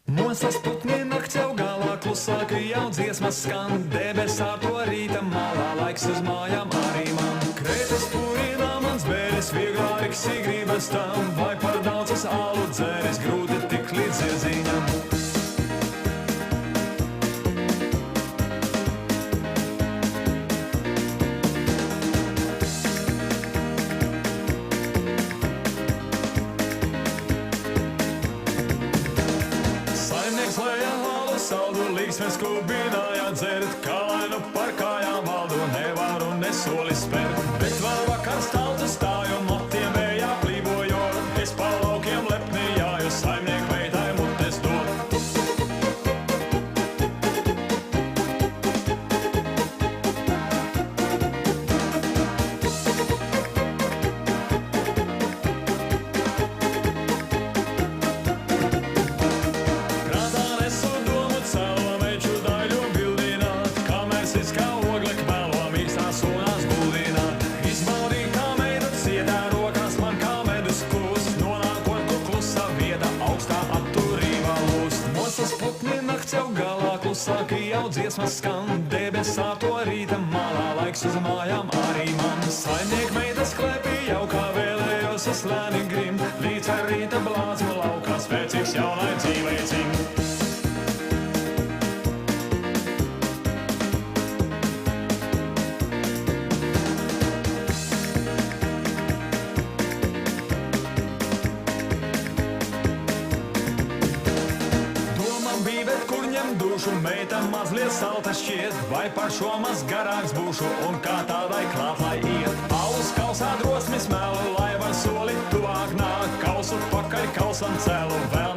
Mosas putni nakts jau galā, klusāk jau dziesmas skan. Debesā to rīta malā, laiks uz mājām arī man. Kreitas pūrīnā mans bēres, vieglā riksi gribas tam. Vai par daudzas alu dzēres, grūti tik līdz iezīņam. Saldu līksmes kubinājā dzert, kālainu par kājām valdu, nevaru nesoli spērt. Bet vēl vakars tautas stāju, matiem ejā plīvojo, es pa laukiem lepni jāju, saimnieku meitai mutes dod. Klusāk jau dziesmas skan, debesā to rīta malā, laiks uz mājām arī man. Saimnieku meitas klēpī jau kā vēlējos es lēni grim, līdz ar rīta blāzmu laukā spēcīgs jaunai dzīvei dzim. Dušu meita mazliet salta šķiet, vai par šo maz garāks būšu, un kā tādai klāt lai iet. Alus kausā drosmis melu, lai var soli tuvāk nāk, kausu pakaļ kausam celu vēl.